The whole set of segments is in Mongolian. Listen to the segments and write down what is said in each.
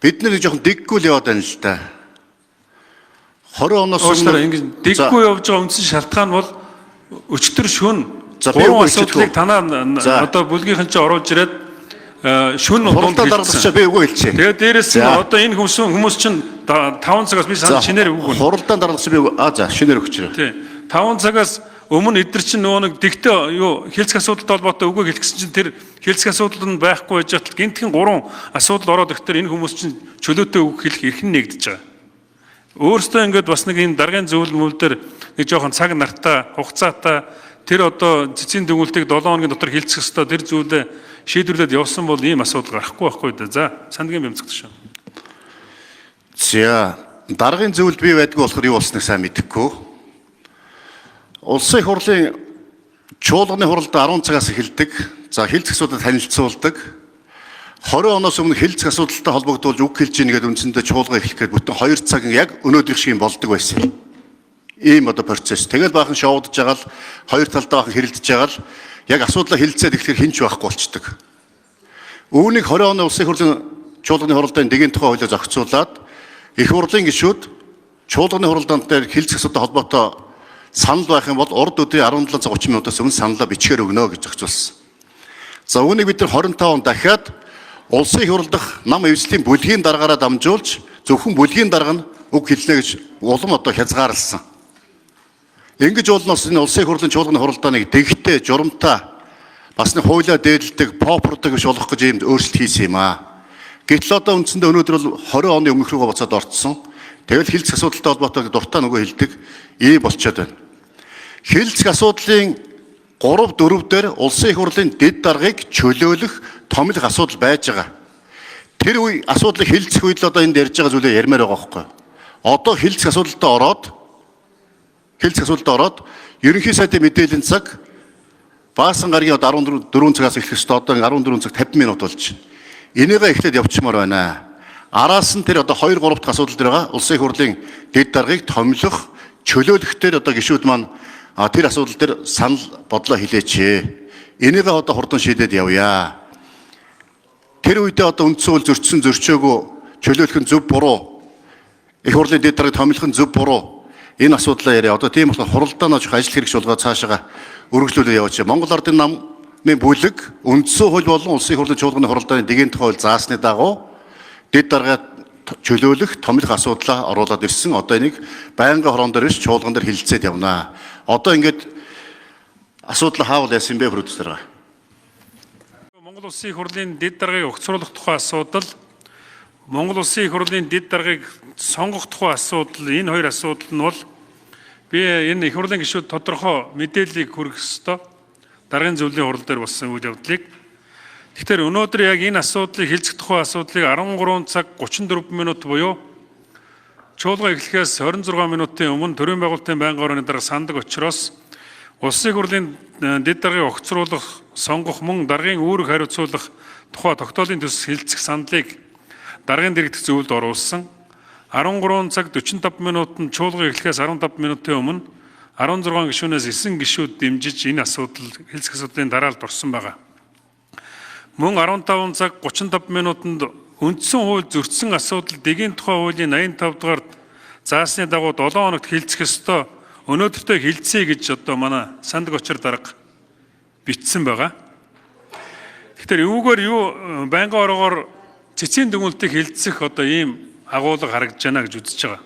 Бид нэр жоохон дэггүй л яваад байна л да. 20 оноос ингэж дэггүй явж байгаа үндсэн шалтгаан бол өчтөр шөнө гурван асуудлыг танаа одоо бүлгийнхэн ч оруулж ирээд шөнө дунд хэлсэн. Би үгүй хэлчихэ. Тэгээд дээрэс нь одоо энэ хүмүүс чинь 5 цагаас би санд шинээр үгүй. Хуралдаан дараалгч би за шинээр өгч тий. 5 цагаас өмнө эдгэр чинь нөгөө нэг дэгтээ юу хэлцэх асуудалтай холбоотой үгүй хэлчихсэн чинь тэр хэлцэх асуудал нь байхгүй байж хатал гинтхэн 3 асуудал ороод ирэхээр энэ хүмүүс чинь чөлөөтэй үг хэлэх эрх нь нэгдэж байгаа. Өөрөөсөө ингээд бас нэг энэ даргын зөвлөл мөвлөдөр нэг жоохон цаг нартай хугацаатай тэр одоо цэцгийн дүгнэлтийг 7 хоногийн дотор хэлцэх ёстой тэр зүйлээ шийдвэрлээд явсан бол ийм асуудал гарахгүй байхгүй да. За сандгийн бямцгт шүү. За даргын зөвлөлд бий байдгүй болохоор юу болсныг сайн мэдэхгүй. Улсын их хурлын чуулганы хуралд 10 цагаас эхэлдэг. За хэлцэх асуудал танилцуулдаг. 20 оноос өмнө хэлцэх асуудалтай холбогдуулж үг хэлж ийн гэдэг үндсэндээ чуулга эхлэх гээд бүтэн 2 цаг яг өнөөдрийн шиг болдог байсан. Ийм одоо процесс. Тэгэл баахан шоудж байгаа л хоёр талдаа баахан хэрэлдэж байгаа л яг асуудлаа хэлцээд эхлэхээр хинч байхгүй болчдөг. Үүнийг 20 оны улсын их хурлын чуулганы хуралдааны дэгийн тухай хуулиар зохицуулаад их хурлын гишүүд чуулганы хуралдаанд дээр хэлцэх асуудалтай холбоотой санал байх юм бол урд өдрийн 17:30 минутаас өмнө саналаа бичгээр өгнө гэж зохицуулсан. За үүнийг бид 25 он дахиад улсын их хурл дахь нам эвслийн бүлгийн даргаараа дамжуулж зөвхөн бүлгийн дарга нь үг хэлнэ гэж улам одоо хязгаарласан. Ингэж болноос энэ улсын их хурлын чуулганы хуралдааныг дэгтэй, журамтай бас нэг хуулиа дээдэлдэг, попордог биш болох гэж ийм өөрчлөлт хийсэн юм аа. Гэтэл одоо үндсэндээ өнөөдөр бол 20 оны өмнөх рүүгээ буцаад орцсон. Тэгэл хэлцэх асуудалтай холбоотой дуртай нөгөө хэлдэг ийм болчиход байна. Хэлцэх асуудлын 3-4 дээр улсын их хурлын дэд даргыг чөлөөлөх томилох асуудал байж байгаа. Тэр үе асуудлыг хэлцэх үед л одоо энд ярьж байгаа зүйлээ ярмаар байгаа байхгүй. Одоо хэлцэх асуудалтай ороод ерөнхий сайдын мэдээллийн цаг баасан гарагийн 14 цагаас эхлэх ёстой одоо 14 цаг 50 минут болж байна. Энийгээ эхлээд явуулчмаар байна. Араас нь тэр одоо 2-3 дахь асуудал дээр байгаа улсын их хурлын дэд даргыг томилох чөлөөлөх дээр одоо гишүүд маань тэр асуудал дээр санал бодлоо хэлээч. Энийгээ одоо хурдан шийдээд явъя. Тэр үедээ одоо үндсэн хууль зөрчсөн зөрчөөгүй чөлөөлөх нь зөв буруу. Их хурлын дэд даргыг томилох нь зөв буруу. Энэ асуудлаа яриа. Одоо тийм болохоор хуралдаанаа ажил хэрэгч болгоод цаашаа өргөжлүүлээ яваач. Монгол Ардын намын бүлэг үндсэн хууль болон улсын их хурлын чуулганы хуралдааны дэгийн тухай заасны дагуу дэд даргаа чөлөөлөх томилох асуудлаа оруулаад ирсэн. Одоо энийг байнгын хорон дээр иш чуулган дээр хилцээд явнаа. Одоо ингээд асуудал хаавал яасан бэ producer. Монгол Улсын их хурлын дэд даргаыг огцруулах тухай асуудал, Монгол Улсын их хурлын дэд даргаыг сонгох тухай асуудал, энэ хоёр асуудал нь бол би энэ их хурлын гишүүд тодорхой мэдээллийг хүргэх ёстой. Даргын зөвлөлийн хурал дээр болсон үйл явдлыг. Тэгэхээр өнөөдөр яг энэ асуудлыг хэлцэх тухай асуудлыг 13 цаг 34 минут буюу чуулга эхлэхээс 26 минутын өмнө төрийн байгуулалтын байнгын хорооны дарга сандаг учраас улсын их хурлын дэд даргаыг огцруулах, сонгох мөн даргын үүрэг хариуцуулах тухай тогтоолын төсөл хэлцэх саналыг даргын дэргэдэх зөвлөлд оруулсан. 13 цаг 45 минутанд чуулга эхлэхээс 15 минутын өмнө 16 гишүүнээс 9 гишүүд дэмжиж энэ асуудал хэлцэх асуудлын дараалд орсон байгаа. Мөн 15 цаг 35 минутанд үндсэн хууль зөрчсөн асуудал дэгийн тухай хуулийн 85 дугаар заасны дагуу 7 хоногт хэлцэх ёстой. Өнөөдөртөө хэлцээ гэж одоо манай сандаг очир дарга бичсэн байгаа. Тэгэхээр юугаар юу байнгын ороогоор цэцгийн дүгнэлтийг хэлцэх одоо ийм агуулга харагдж байна гэж үзэж байгаа.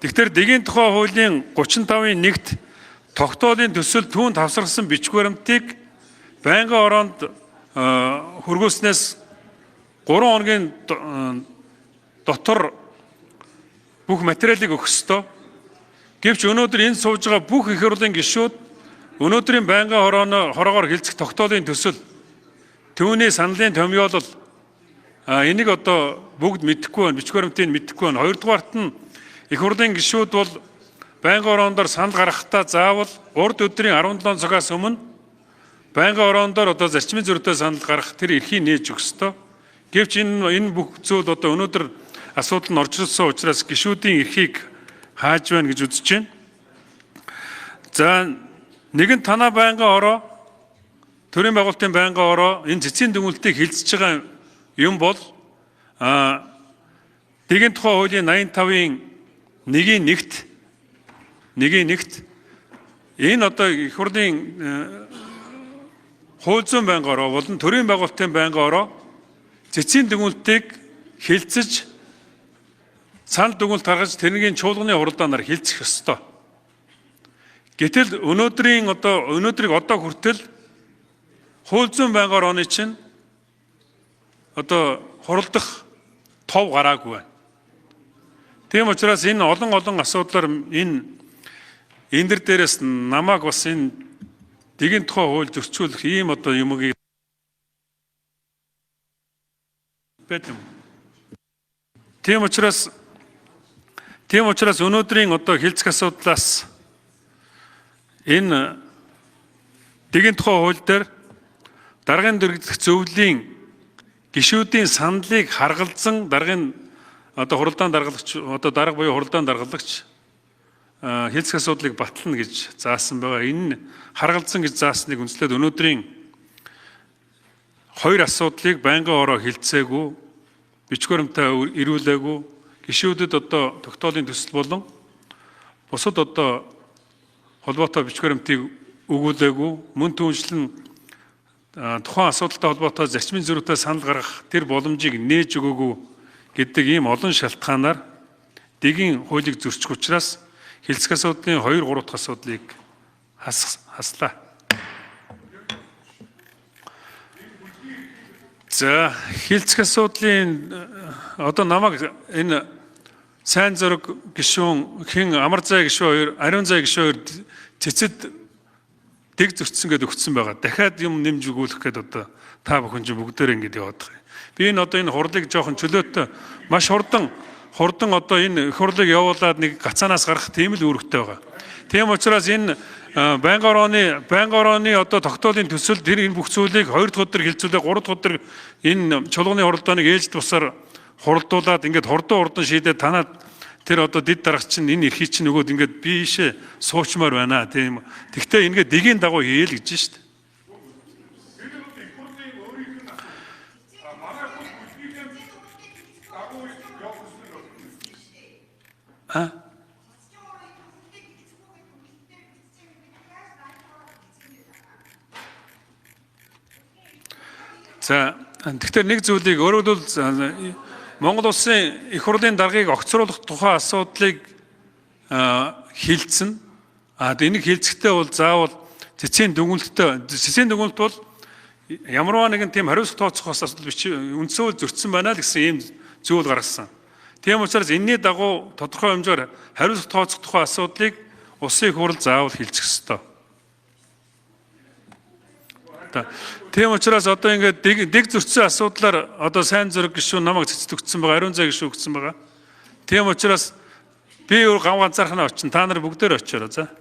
Тэгэхээр дэгийн тухай хуулийн 35-ын 1-т тогтоолын төсөл түүнд тавсарсан бичиг баримтыг байнгын ороонд хөргөөснөөс 3 хоногийн дотор бүх материалыг өгөх ёстой. Гэвч өнөөдөр энэ сууж байгаа бүх их хурлын гишүүд өнөөдрийн байнгын хороогоор хэлцэх тогтоолын төсөл түүний саналын томьёолол энийг одоо бүгд мэдэхгүй байна, бичиг баримтыг мэдэхгүй байна. Хоёрдугаарт нь их хурлын гишүүд бол байнгын ороondор санал гаргахтаа заавал урд өдрийн 17 цагаас өмнө байнгын ороondор одоо зарчмын зөрүүтэй санал гаргах тэр эрхийг нээж өгөх ёстой. Гэвч энэ бүх зүйл одоо өнөөдөр асуудал нь орж ирсэн учраас гишүүдийн эрхийг хааж байна гэж үзэж байна. За нэгэн танаа байнгын ороо, төрийн байгуулалтын байнгын ороо энэ цэцгийн дүгнэлтийг хэлцэж байгаа юм бол Дэгийн тухай хуулийн 85-ын 1-ийн 1-т энэ одоо их хурлын хууль зүйн байнгаараа болон төрийн байгуулалтын байнгаараа цэцгийн дүгнэлтийг хилцэж санал дүгнэлт гаргаж тэрнийг чуулганы хуралдаанаар хилцэх ёстой. Гэтэл өнөөдрийг одоо хүртэл хууль зүйн байнгаар оны чинь одоо хуралдах тов гараагүй байна. Тийм учраас энэ олон асуудлаар энэ дээрээс намайг бас энэ дэгийн тухай хууль зөрчүүлэх ийм одоо юмыг бэдэм. Тийм учраас өнөөдрийн одоо хилцэх асуудлаас энэ дэгийн тухай хууль дээр даргын дэргэдэх зөвлөлийн гишүүдийн саналыг харгалзан даргын одоо хуралдаан даргалагч одоо дарга буюу хуралдаан даргалагч хилцэх асуудлыг батлана гэж заасан байгаа. Энэ харгалзан гэж заасныг үндэслээд өнөөдрийн хоёр асуудлыг байнгын ороо хилцээгүй, бичгүрэмтэй ирүүлээгүй, гишүүдэд одоо тогтоолын төсөл болон бусад одоо холбоотой бичгүрэмтийг өгүүлээгүй, мөн түүнчлэн тухайн асуудалтай холбоотой зарчмын зөрүүтэй санал гаргах тэр боломжийг нээж өгөөгүй гэдэг ийм олон шалтгаанаар дэгийн хуулийг зөрчих учраас хилцэх асуудлын 2-3 дахь асуудлыг хаслаа. За хилцэх асуудлын одоо намайг энэ сайн зураг гишүүн хэн амар зай гишүүн 2 ариун зай гишүүн 2 цэцэд дэг зөрчсөн гэдээ өгсөн байгаа. Дахиад юм нэмж өгүүлэх гэдэг одоо та бүхэн чинь бүгдээр ингэж яваад байгаа. Би энэ одоо энэ хурлыг жоохон чөлөөтэй маш хурдан одоо энэ хурлыг явуулаад нэг гацаанаас гарах тийм л үүрэгтэй байгаа. Тийм учраас энэ байнгын орооны одоо тогтоолын төсөл тэр энэ бүх зүйлийг 2 дахь өдөр хилцүүлээ 3 дахь өдөр энэ чуулганы хуралдааныг ээлжид бусаар хуралдуулаад ингээд хурдан шийдээд танаад тэр одоо дид дарагч чинь энэ эрхий чинь нөгөөд ингээд биишээ суучмаар байна тийм. Тэгтээ ингээд дэгийн дагуу хийе л гэж шүү дээ. За тэгэхээр нэг зүйлийг өөрөлдвөл Монгол улсын их хурлын даргаыг огцруулах тухай асуудлыг хилцэн. Энийг хилцэхдээ бол заавал цэцгийн дүгнэлт бол ямарваа нэгэн тийм хариуцлага тооцох асуудал биш үндсөөр зөрчсөн байна л гэсэн ийм зүйл гаргасан. Тийм учраас энэний дагуу тодорхой хэмжээр хариуцлага тооцох тухай асуудлыг улсын их хурл заавал хилцэх ёстой. Тийм учраас одоо ингээд дэг зөрчсөн асуудлаар одоо сайн зураг гишүүн намайг цэцэд өгсөн байгаа, ариун зай гишүүн өгсөн байгаа. Тийм учраас би өөр ганцаархнаа очино. Та нар бүгдээр очиороо за.